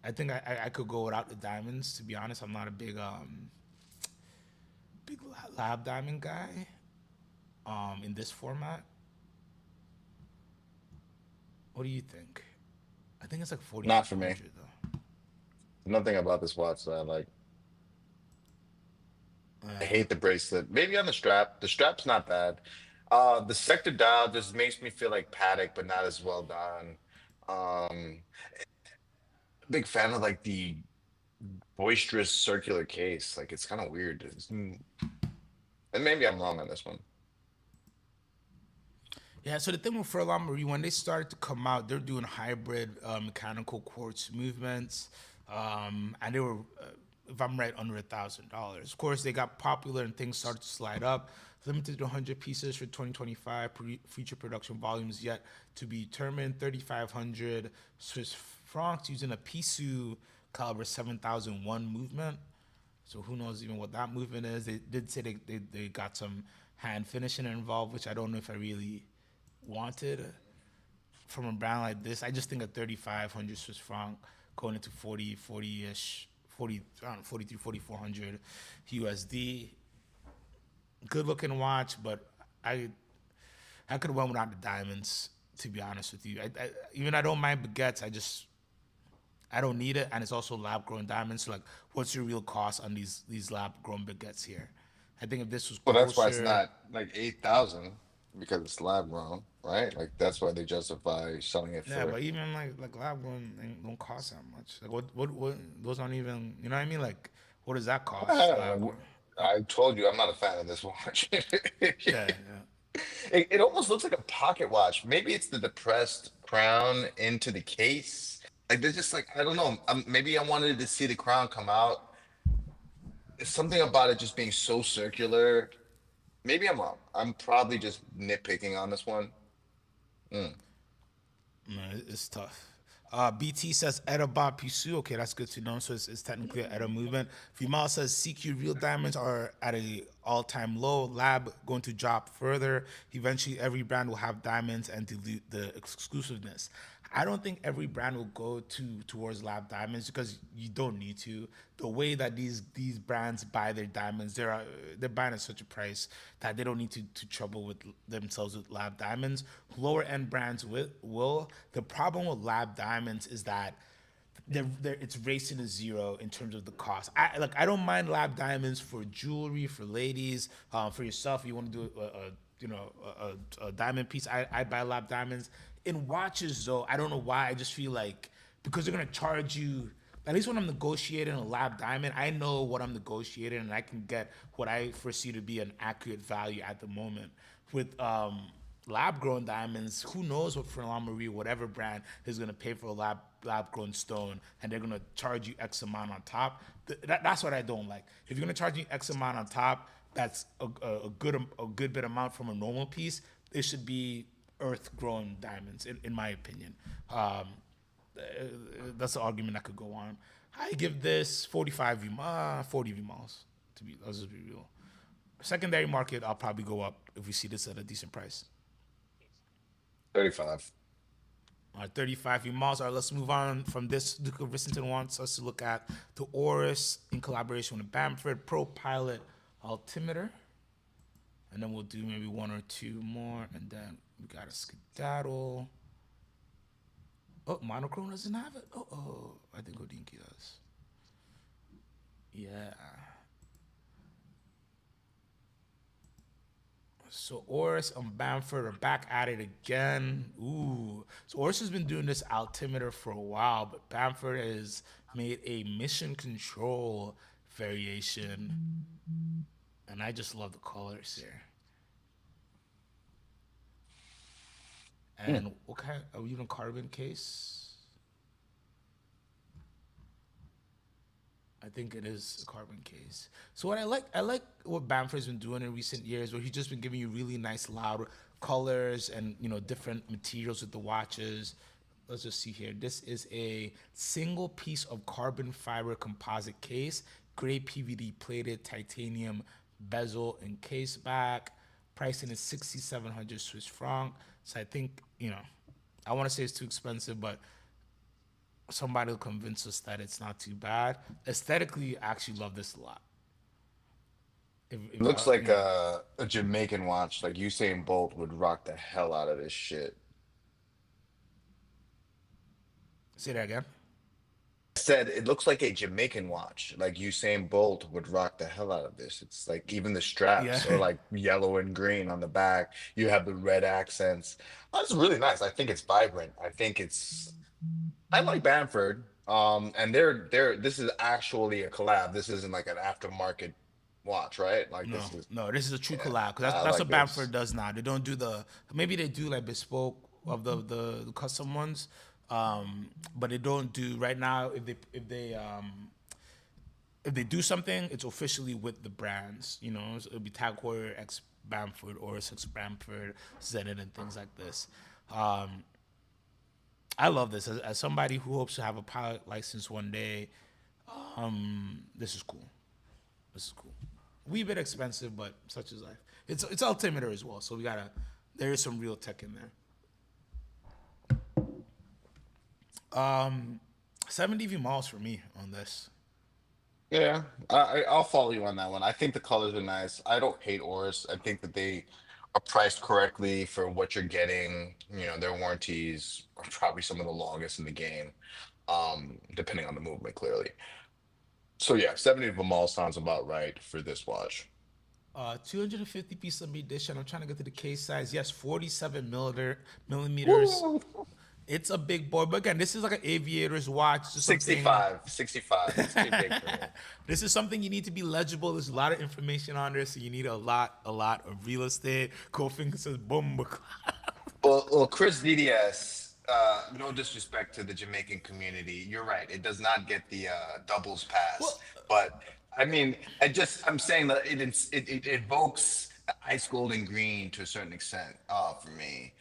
I think I could go without the diamonds. To be honest, I'm not a big lab diamond guy. In this format, what do you think? I think it's like Not for me. 4,500 though. Nothing about this watch that I like. I Yeah. hate the bracelet. Maybe on the strap. The strap's not bad. The sector dial just makes me feel like Paddock, but not as well done. Um, big fan of like the boisterous circular case. Like it's kind of weird. And maybe I'm wrong on this one. Yeah, so the thing with Furlong Marie, when they started to come out, they're doing hybrid mechanical quartz movements, and they were, if I'm right, under $1,000. Of course, they got popular and things started to slide up. Limited to 100 pieces for 2025. Future production volumes yet to be determined. 3,500 Swiss francs using a Pisu caliber 7001 movement. So who knows even what that movement is? They did say they got some hand finishing involved, which I don't know if I really wanted from a brand like this. I just think a 3,500 Swiss franc going into 40-ish, 40, around 43, 4,400 USD. Good looking watch, but I could have went without the diamonds, to be honest with you. Even I don't mind baguettes, I don't need it, and it's also lab grown diamonds. So like, what's your real cost on these lab grown baguettes here? I think if this was Well, that's why it's closer, not like 8,000 because it's lab grown, right? Like that's why they justify selling it yeah, for. but even like lab grown don't cost that much. Like what those aren't even, you know what I mean? Like what does that cost? Lab grown? I told you I'm not a fan of this watch. Yeah, yeah. It almost looks like a pocket watch. Maybe it's the depressed crown into the case. Like they're just like I don't know. Maybe I wanted to see the crown come out. It's something about it just being so circular. Maybe I'm wrong. I'm probably just nitpicking on this one. Mm. No, it's tough. BT says Etta Bob Pisu. Okay, that's good to know. So it's technically an Etta movement. Fimal says CQ real diamonds are at a all-time low. Lab going to drop further. Eventually, every brand will have diamonds and dilute the exclusiveness. I don't think every brand will go towards lab diamonds because you don't need to. The way that these brands buy their diamonds, they're buying at such a price that they don't need to trouble with themselves with lab diamonds. Lower end brands will. The problem with lab diamonds is that it's racing to zero in terms of the cost. I don't mind lab diamonds for jewelry, for ladies, for yourself. If you want to do a diamond piece. I buy lab diamonds. In watches though, I don't know why. I just feel like because they're gonna charge you. At least when I'm negotiating a lab diamond, I know what I'm negotiating and I can get what I foresee to be an accurate value at the moment. With lab grown diamonds, who knows what Furlan Marie, whatever brand, is gonna pay for a lab grown stone, and they're gonna charge you X amount on top. That's what I don't like. If you're gonna charge me X amount on top, that's a good bit amount from a normal piece. It should be earth grown diamonds, in my opinion. That's the argument I could go on. I give this 40 V miles. Let's just be real. Secondary market, I'll probably go up if we see this at a decent price. 35. All right, 35 V miles. All right, let's move on from this. Luca Rissington wants us to look at the Oris in collaboration with Bamford Pro Pilot altimeter. And then we'll do maybe one or two more, and then we got a skedaddle. Oh, monochrome doesn't have it. I think Odinki does. Yeah. So Oris and Bamford are back at it again. Ooh. So Oris has been doing this altimeter for a while, but Bamford has made a mission control variation. And I just love the colors here. Hmm. And what kind? Are we using carbon case? I think it is a carbon case. So what I like what Bamford's been doing in recent years, where he's just been giving you really nice, loud colors and different materials with the watches. Let's just see here. This is a single piece of carbon fiber composite case, gray PVD plated titanium bezel and case back. Pricing is 6,700 Swiss franc. So I think I want to say it's too expensive, but somebody will convince us that it's not too bad. Aesthetically, I actually love this a lot. If Looks like a Jamaican watch. Like Usain Bolt would rock the hell out of this shit. say that again. Said it looks like a Jamaican watch. Like Usain Bolt would rock the hell out of this. It's like even the Yeah. straps are like yellow and green on the back. You have the red accents. Oh, it's really nice. I think it's vibrant. I like Bamford. And they're this is actually a collab. This isn't like an aftermarket watch, right? Like No, this is no, this is a true yeah. collab because I that's like what this. Bamford does now. They don't do maybe they do like bespoke of the custom ones, but they don't do right now. If they do something, it's officially with the brands. So it'll be Tag Heuer X Bamford or X Bamford, Zenit, and things like this. I love this as somebody who hopes to have a pilot license one day. This is cool. This is cool. Wee bit expensive, but such is life. It's altimeter as well, so there is some real tech in there. 70 V miles for me on this. Yeah, I'll follow you on that one. I think the colors are nice. I don't hate Oris. I think that they are priced correctly for what you're getting. Their warranties are probably some of the longest in the game, depending on the movement, clearly. So yeah, 70 of them all sounds about right for this watch. 250 piece of edition. I'm trying to get to the case size. Yes, 47 millimeters. Woo! It's a big boy, but again, this is like an aviator's watch. Just something. 65, 65. It's too big for me. This is something you need to be legible. There's a lot of information on there, so you need a lot of real estate. Kofinger says boom. Well, Chris DDS, no disrespect to the Jamaican community. You're right. It does not get the doubles pass. Well, But I mean, I'm saying that it evokes ice gold and green to a certain extent for me.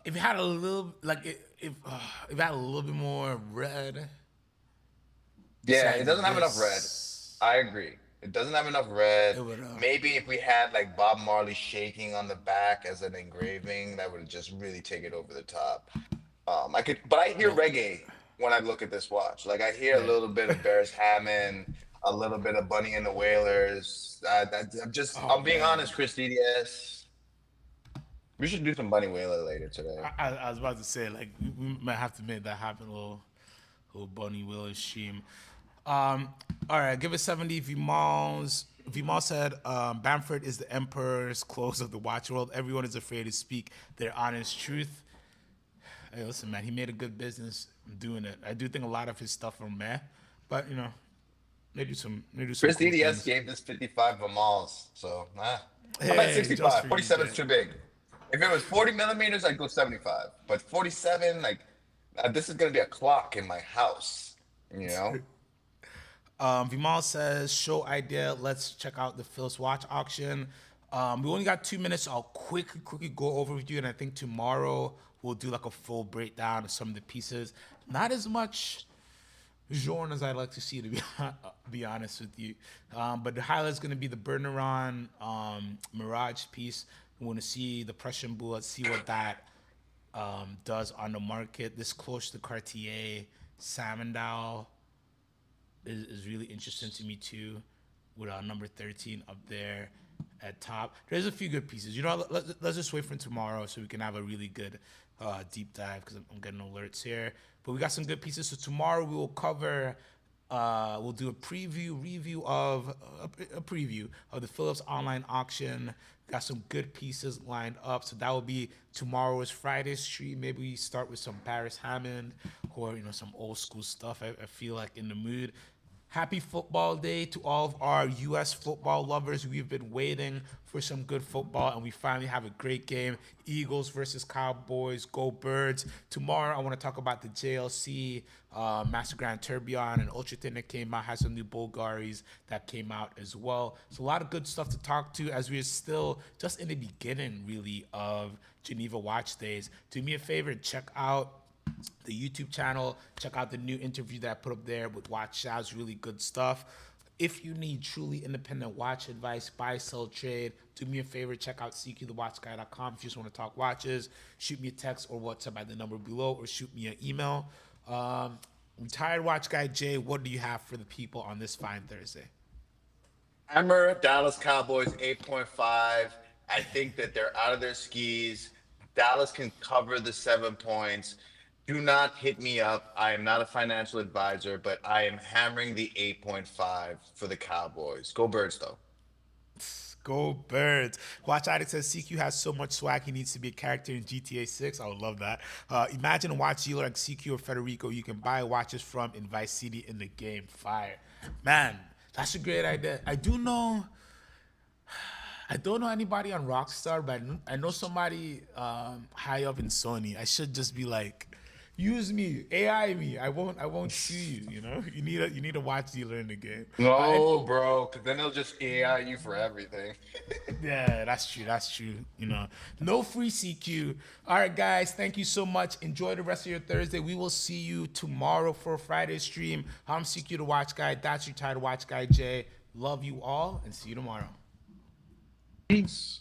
if it had a little like if it had a little bit more red Yeah, it besides doesn't have enough red. this, I agree. It doesn't have enough red. it would Maybe if we had like Bob Marley shaking on the back as an engraving, that would just really take it over the top. But I hear yeah, reggae when I look at this watch. Like I hear a yeah. little bit of Bears Hammond, a little bit of Bunny and the Wailers. Oh I'm being man. honest, Chris DDS. We should do some Bunny Wailer later today. I was about to say like we might have to make that happen, little Bunny Willis stream. All right, give it 70 Vimals. Vimal said, Bamford is the emperor's clothes of the watch world. Everyone is afraid to speak their honest truth. Hey, listen, man, he made a good business doing it. I do think a lot of his stuff are meh, but they do some Chris cool DDS things. gave this 55 Vamals. So, how about Hey, just 65? for you, 47 is Jay. too big. If it was 40 millimeters, I'd go 75. But 47, like, this is going to be a clock in my house, you know? Vimal says, show idea. Let's check out the Phil's watch auction. We only got 2 minutes. I'll quickly go over with you. And I think tomorrow we'll do like a full breakdown of some of the pieces. Not as much genre as I'd like to see, to be honest with you. But the highlight's going to be the Berneron Mirage piece. We want to see the Prussian bullet, see what that does on the market. This close to Cartier Samandal is really interesting to me too, with number 13 up there at top. There's a few good pieces. Let's just wait for tomorrow so we can have a really good deep dive because I'm getting alerts here. But we got some good pieces. So tomorrow we will cover. We'll do a review of a preview of the Philips online auction. Got some good pieces lined up. So that will be tomorrow's Friday stream. Maybe we start with some Paris Hammond or some old school stuff. I feel like in the mood. Happy football day to all of our U.S. football lovers. We've been waiting for some good football, and we finally have a great game. Eagles versus Cowboys. Go Birds. Tomorrow, I want to talk about the JLC, Master Grand Tourbillon, and Ultra Thin that came out. Has some new Bvlgaris that came out as well. So a lot of good stuff to talk to as we're still just in the beginning, really, of Geneva Watch Days. Do me a favor, check out the YouTube channel. Check out the new interview that I put up there with Watch Shaz. Really good stuff. If you need truly independent watch advice, buy, sell, trade, do me a favor, check out cqthewatchguy.com. If you just want to talk watches, shoot me a text or WhatsApp at the number below, or shoot me an email. Retired Watch Guy Jay, what do you have for the people on this fine Thursday? Hammer, Dallas Cowboys 8.5. I think that they're out of their skis. Dallas can cover the 7 points. Do not hit me up. I am not a financial advisor, but I am hammering the 8.5 for the Cowboys. Go Birds, though. Go Birds. Watch Addict says CQ has so much swag he needs to be a character in GTA 6. I would love that. Imagine a watch dealer like CQ or Federico you can buy watches from in Vice City in the game. Fire. Man, that's a great idea. I don't know anybody on Rockstar, but I know somebody high up in Sony. I should just be like, use me, AI me. I won't sue you. You know, you need a watch dealer in the game. No, bro, because then they'll just AI you for everything. Yeah, that's true. You know, no free CQ. All right, guys, thank you so much. Enjoy the rest of your Thursday. We will see you tomorrow for a Friday stream. I'm CQ the Watch Guy. That's Retired Watch Guy Jay. Love you all, and see you tomorrow. Peace.